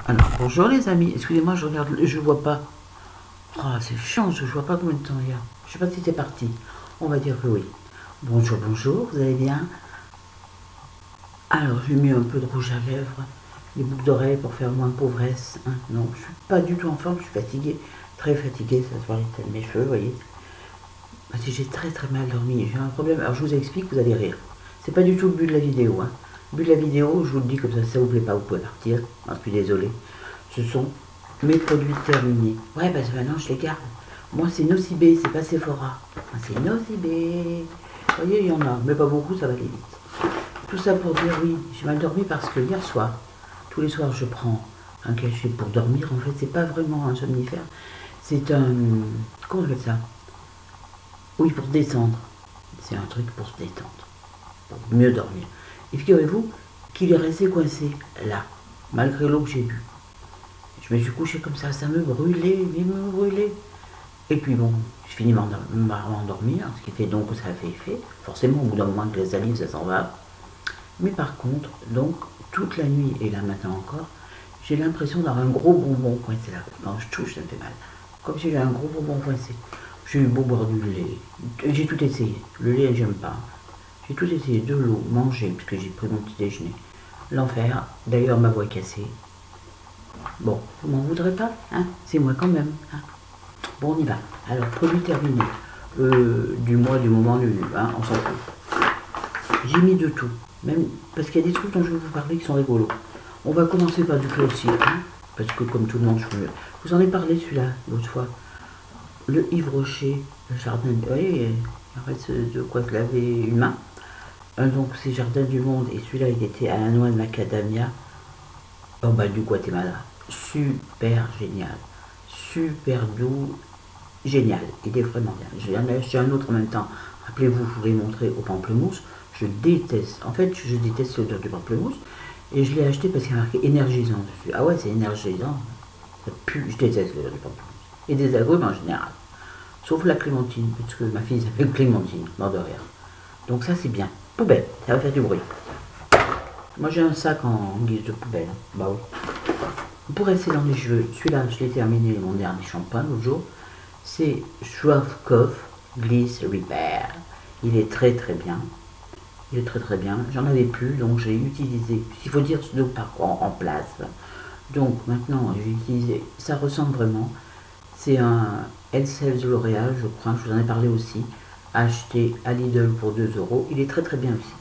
Alors, bonjour les amis, excusez-moi, je regarde, je vois pas. Ah, c'est chiant, je vois pas combien de temps il y a. Je sais pas si c'est parti. On va dire que oui. Bonjour, bonjour, vous allez bien? Alors, j'ai mis un peu de rouge à lèvres, des boucles d'oreilles pour faire moins pauvresse. Hein. Non, je suis pas du tout en forme, je suis fatiguée, très fatiguée, ça se voit avec mes cheveux, vous voyez. Parce que j'ai très très mal dormi, j'ai un problème. Alors, je vous explique, vous allez rire. C'est pas du tout le but de la vidéo. Hein. Le but de la vidéo, je vous le dis comme ça, si ça vous plaît pas, vous pouvez partir. Je suis désolé. Ce sont mes produits terminés. Ouais, parce que maintenant je les garde. Moi, c'est Nocibé, c'est pas Sephora. C'est Nocibé. Vous voyez, il y en a, mais pas beaucoup, ça va aller vite. Tout ça pour dire, oui, j'ai mal dormi parce que hier soir, tous les soirs, je prends un cachet pour dormir. En fait, c'est pas vraiment un somnifère. C'est un. Comment on appelle ça? Oui, pour descendre. C'est un truc pour se détendre. Pour mieux dormir. Et figurez-vous qu'il est resté coincé là, malgré l'eau que j'ai bu. Je me suis couché comme ça me brûlait, il me brûlait. Et puis bon, je finis par m'endormir, ce qui fait donc que ça a fait effet. Forcément, au bout d'un moment que les salive, ça s'en va. Mais par contre, donc, toute la nuit, et là maintenant encore, j'ai l'impression d'avoir un gros bonbon coincé là. Quand je touche, ça me fait mal. Comme si j'avais un gros bonbon coincé. J'ai eu beau boire du lait. J'ai tout essayé. Le lait, j'aime pas. J'ai tout essayé. De l'eau, manger, puisque j'ai pris mon petit déjeuner. L'enfer. D'ailleurs, ma voix est cassée. Bon, vous m'en voudrez pas, hein? C'est moi quand même. Hein? Bon, on y va. Alors, produit terminé. Du mois, du moment, hein, on s'en fout. J'ai mis de tout. Même parce qu'il y a des trucs dont je vais vous parler qui sont rigolos. On va commencer par du classique, hein, parce que comme tout le monde, je vous en ai parlé celui-là l'autre fois. Le Yves Rocher, le jardin. Oui, il reste de quoi se laver une main. Donc, c'est Jardin du Monde, et celui-là, il était à la noix de macadamia. Oh, bah, du Guatemala. Super génial. Super doux. Génial. Il est vraiment bien. J'en ai acheté un autre en même temps. Rappelez-vous, je vous l'ai montré au pamplemousse. Je déteste. En fait, je déteste l'odeur du pamplemousse. Et je l'ai acheté parce qu'il y a marqué énergisant dessus. Ah ouais, c'est énergisant. Ça pue. Je déteste l'odeur du pamplemousse. Et des agrumes en général. Sauf la clémentine, parce que ma fille s'appelle Clémentine, mort de rire. Donc ça, c'est bien. Poubelle, ça va faire du bruit. Moi, j'ai un sac en guise de poubelle. Bah oui. Pour rester dans les cheveux, celui-là, je l'ai terminé, mon dernier shampoing l'autre jour. C'est Schwarzkopf Gliss Repair. Il est très très bien. Il est très très bien. J'en avais plus, donc j'ai utilisé. Il faut dire de par quoi en place. Donc maintenant, j'ai utilisé. Ça ressemble vraiment. C'est un Elseve de L'Oréal, je crois. Je vous en ai parlé aussi. Acheté à Lidl pour 2 euros. Il est très très bien aussi.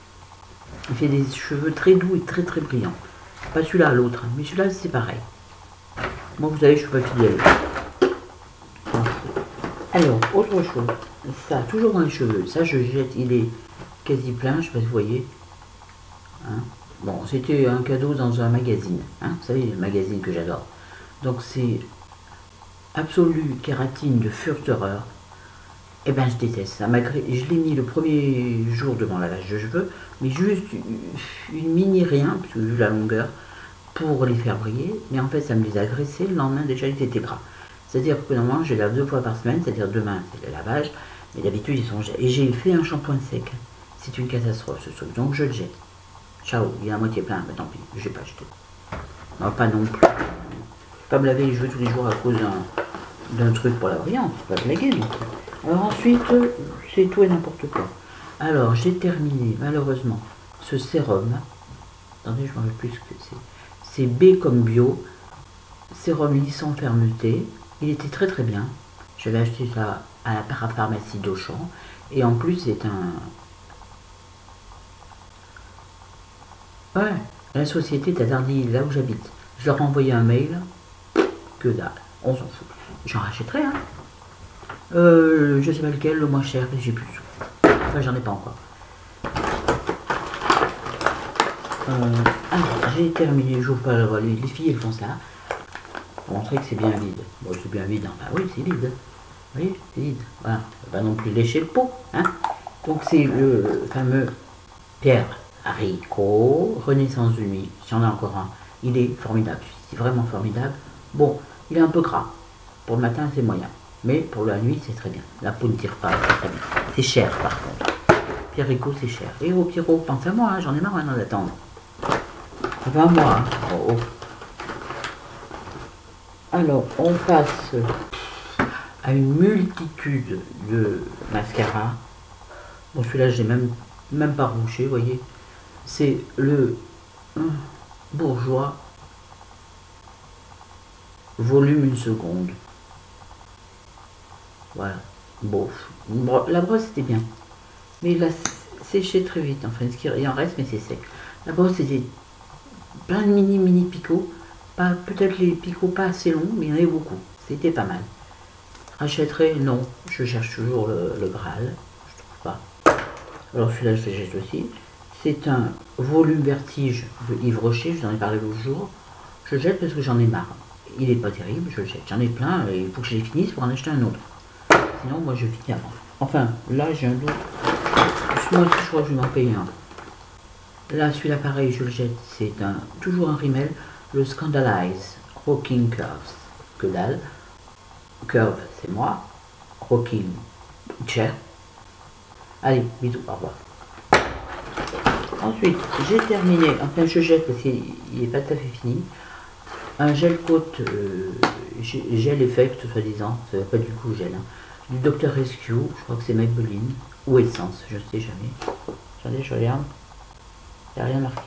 Il fait des cheveux très doux et très très brillants. Pas celui-là, l'autre. Mais celui-là, c'est pareil. Moi, vous savez, je suis pas fidèle. Alors, autre chose. Ça, toujours dans les cheveux. Ça, je jette. Il est quasi plein. Je sais pas si vous voyez. Hein, bon, c'était un cadeau dans un magazine. Hein, vous savez, le magazine que j'adore. Donc, c'est Absolue Kératine de Furterer. Eh ben, je déteste ça. Je l'ai mis le premier jour de mon lavage de cheveux, mais juste une mini rien, parce que vu la longueur, pour les faire briller. Mais en fait, ça me les a graissés. Le lendemain, déjà, ils étaient gras. C'est-à-dire que normalement, je les lave 2 fois par semaine, c'est-à-dire demain, c'est le lavage. Mais d'habitude, ils sont... Et j'ai fait un shampoing sec. C'est une catastrophe, ce truc. Donc, je le jette. Ciao, il est à moitié plein. Mais tant pis, je n'ai pas acheté. Non, pas non plus. Je ne vais pas me laver les cheveux tous les jours à cause d'un truc pour la brillante. C'est pas blaguer, non. Alors ensuite, c'est tout et n'importe quoi. Alors, j'ai terminé, malheureusement, ce sérum. Attendez, je ne me rappelle plus ce que c'est. C'est B comme bio. Sérum lissant fermeté. Il était très très bien. J'avais acheté ça à la parapharmacie d'Auchan. Et en plus, c'est un... Ouais, la société Tadardille, là où j'habite. Je leur ai envoyé un mail. Que dalle, on s'en fout. J'en rachèterai, hein. Je sais pas lequel, le moins cher, j'ai plus de sous. Enfin, j'en ai pas encore. Alors, j'ai terminé, j'ouvre pas la voie. Les filles, elles font ça. Pour montrer que c'est bien vide. Bon, c'est bien vide, hein. Bah oui, c'est vide. Vous voyez, c'est vide. Voilà. Pas non plus lécher le pot, hein. Donc, c'est le fameux Pierre Haricot, Renaissance du Nuit. S'il y en a encore un, il est formidable. C'est vraiment formidable. Bon, il est un peu gras. Pour le matin, c'est moyen. Mais pour la nuit, c'est très bien. La peau ne tire pas, c'est très bien. C'est cher, par contre. Pierre Haricot, c'est cher. Et oh, Pierrot, pense à moi, hein, j'en ai marre maintenant d'attendre. 20 mois. Hein. Oh, oh. Alors, on passe à une multitude de mascaras. Bon, celui-là, je l'ai même pas rouché, vous voyez. C'est le Bourjois volume 1 seconde. Voilà. Bon, la brosse était bien. Mais il a séché très vite. Enfin, il en reste, mais c'est sec. La brosse, c'était plein de mini picots. Peut-être les picots pas assez longs, mais il y en avait beaucoup. C'était pas mal. Rachèterai, non. Je cherche toujours le Graal. Je trouve pas. Alors celui-là, je le jette aussi. C'est un volume vertige de Yves Rocher. Je vous en ai parlé l'autre jour. Je le jette parce que j'en ai marre. Il est pas terrible, je le jette. J'en ai plein et il faut que je les finisse pour en acheter un autre. Sinon, moi, je finis avant. Enfin, là, j'ai un doute. Moi aussi, je crois que je vais m'en payer un. Là, celui-là, pareil, je le jette. C'est toujours un Rimmel. Le Scandalize Rocking Curves. Que dalle. Curve, c'est moi. Rocking, cher. Allez, bisous, au revoir. Ensuite, j'ai terminé. Enfin, je jette parce qu'il n'est pas tout à fait fini. Un gel côte, gel effect, soi-disant. Ça va pas du coup gel. Hein. Du Dr. Rescue, je crois que c'est Maybelline. Ou Essence, je ne sais jamais. Attendez, je regarde. Il n'y a rien marqué.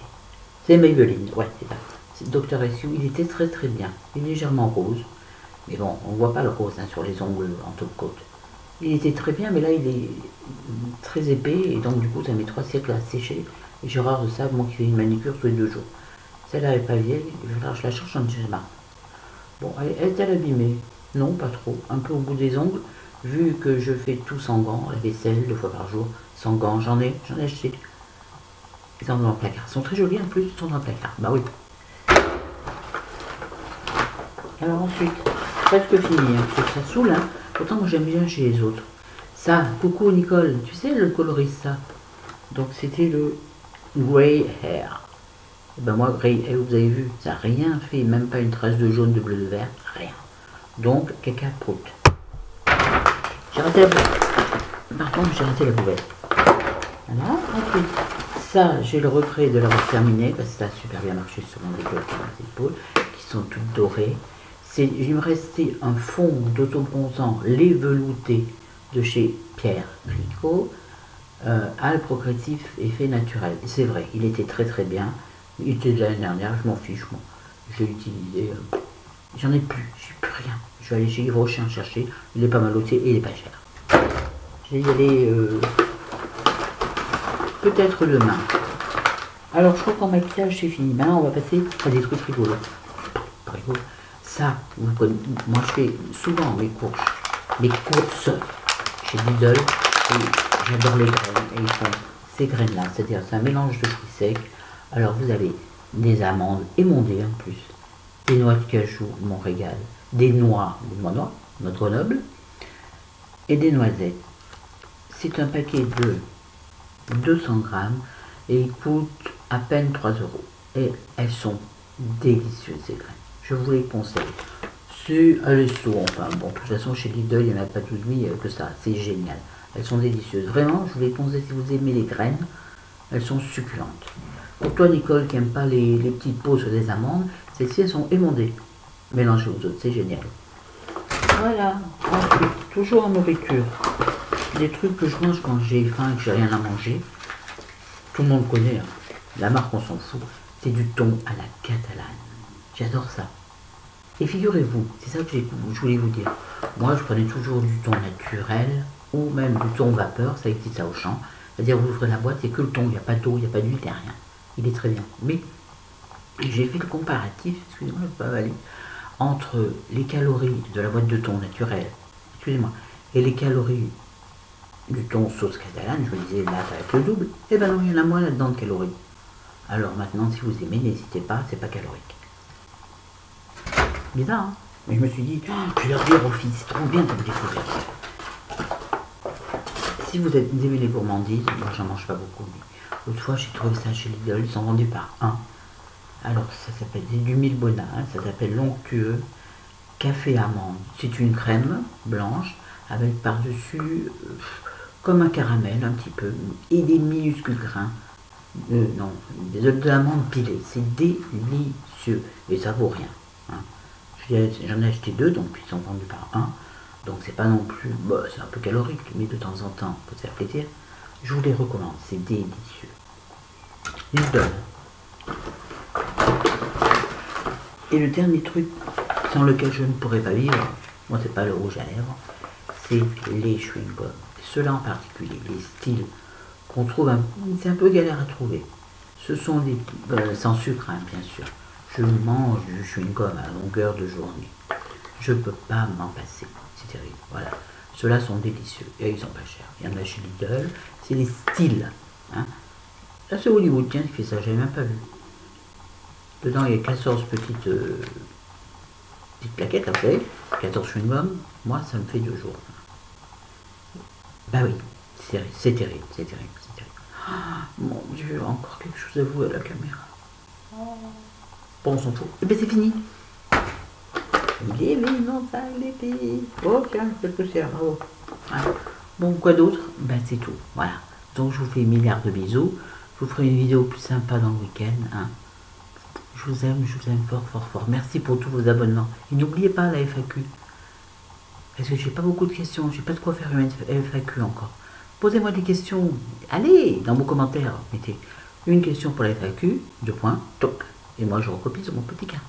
C'est Maybelline, ouais, c'est ça. C'est Dr. Rescue, il était très très bien. Il est légèrement rose. Mais bon, on ne voit pas le rose hein, sur les ongles en top coat. Il était très bien, mais là il est très épais. Et donc du coup, ça met 3 siècles à sécher. Et j'ai horreur de ça, moi qui fais une manicure tous les 2 jours. Celle-là n'est pas vieille, je la cherche en déjà. Bon, elle est-elle abîmée? Non, pas trop. Un peu au bout des ongles. Vu que je fais tout sans gants, la vaisselle 2 fois par jour, sans gants, j'en ai acheté. Ils sont dans le placard. Ils sont très jolis en plus, ils sont dans le placard. Bah oui. Alors ensuite, presque fini, hein, parce que ça saoule, hein. Pourtant moi j'aime bien chez les autres. Ça, coucou Nicole, tu sais le coloriste ça. Donc c'était le Grey Hair. Et ben moi, Grey Hair, vous avez vu, ça n'a rien fait, même pas une trace de jaune, de bleu, de vert, rien. Donc, caca prout. J'ai raté la poubelle. Par contre, j'ai raté la poubelle. Voilà, ensuite, ça, j'ai le regret de l'avoir terminé, parce que ça a super bien marché sur mon décolleté, mes épaules, qui sont toutes dorées. Il me restait un fond d'autobronzant lait velouté de chez Pierre Ricot, Al progressif effet naturel. C'est vrai, il était très très bien. Il était de l'année dernière, je m'en fiche, moi. Je l'ai utilisé. J'en ai plus, j'ai plus rien. Je vais aller chez Yves Rocher en chercher. Il est pas mal ôté et il est pas cher. Je vais y aller peut-être demain. Alors je crois qu'en maquillage c'est fini. Maintenant on va passer à des trucs rigolos. Ça, vous connaissez, moi je fais souvent mes courses chez Lidl et j'adore les graines et ils font ces graines là, c'est-à-dire c'est un mélange de fruits secs. Alors vous avez des amandes émondées en plus, des noix de cajou, mon régal, des noix noires, notre Grenoble, et des noisettes. C'est un paquet de 200 grammes et il coûte à peine 3 euros. Et elles sont délicieuses ces graines. Je vous les conseille. C'est à l'esso, enfin bon, de toute façon chez Lidl il n'y en a pas tout de suite que ça, c'est génial. Elles sont délicieuses. Vraiment, je vous les conseille si vous aimez les graines, elles sont succulentes. Pour toi Nicole qui n'aime pas les petites peaux sur des amandes, celles-ci elles sont émondées. Mélangez aux autres, c'est génial. Voilà, ensuite, toujours en nourriture. Des trucs que je mange quand j'ai faim et que j'ai rien à manger. Tout le monde connaît, hein. La marque on s'en fout. C'est du thon à la catalane. J'adore ça. Et figurez-vous, c'est ça que je voulais vous dire. Moi, je prenais toujours du thon naturel ou même du thon vapeur, ça existe ça au champ. C'est-à-dire, vous ouvrez la boîte, c'est que le thon, il n'y a pas d'eau, il n'y a pas d'huile, il n'y a rien. Il est très bien. Mais j'ai fait le comparatif, excusez-moi, je ne peux pas avaler, entre les calories de la boîte de thon naturel, excusez-moi, et les calories du thon sauce catalane. Je me disais, là, ça va être le double. Eh ben non, il y en a moins là-dedans de calories. Alors maintenant, si vous aimez, n'hésitez pas, c'est pas calorique. Bizarre, hein. Mais je me suis dit, je vais leur dire aux filles, c'est trop bien de me découvrir. Si vous aimez les gourmandises, moi j'en mange pas beaucoup, mais l'autre fois j'ai trouvé ça chez Lidl, ils sont vendus par un. Alors ça s'appelle du Milbona, hein, ça s'appelle l'onctueux café amande. C'est une crème blanche avec par-dessus comme un caramel un petit peu et des minuscules grains. Non, de l'amande pilée, c'est délicieux et ça vaut rien. Hein. J'en ai acheté 2, donc ils sont vendus par un. Donc c'est pas non plus, bah, c'est un peu calorique, mais de temps en temps, pour se faire plaisir. Je vous les recommande, c'est délicieux. Ils donnent. Et le dernier truc sans lequel je ne pourrais pas vivre, moi c'est pas le rouge à lèvres, c'est les chewing-gums. Ceux-là en particulier, les styles qu'on trouve, c'est un peu galère à trouver. Ce sont des, sans sucre, hein, bien sûr. Je mange du chewing-gum à longueur de journée. Je ne peux pas m'en passer. C'est terrible. Voilà. Ceux-là sont délicieux. Et ils sont pas chers. Il y en a chez Lidl. C'est des styles. Hein. Là, c'est Hollywood, tiens, qui fait ça. J'avais même pas vu. Dedans, il y a 14 petites plaquettes après. 14 chewing-gums. Moi, ça me fait 2 jours. Bah oui. C'est terrible. C'est terrible. C'est terrible. Ah, mon Dieu, encore quelque chose à vous à la caméra. Bon, on s'en fout. Et ben c'est fini. Il est vivant avec l'épée. Oh tiens, c'est poussière, bravo. Voilà. Bon, quoi d'autre? Ben c'est tout. Voilà. Donc je vous fais milliards de bisous. Je vous ferai une vidéo plus sympa dans le week-end. Hein. Je vous aime fort, fort, fort. Merci pour tous vos abonnements. Et n'oubliez pas la FAQ. Parce que j'ai pas beaucoup de questions. J'ai pas de quoi faire une FAQ encore. Posez-moi des questions. Allez, dans vos commentaires, mettez une question pour la FAQ, 2 points, top. Et moi je recopie sur mon petit carnet.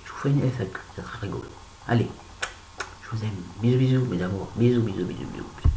Je vous fais une FAQ, ça sera rigolo. Allez, je vous aime. Bisous, bisous, mes amours. Bisous, bisous, bisous, bisous.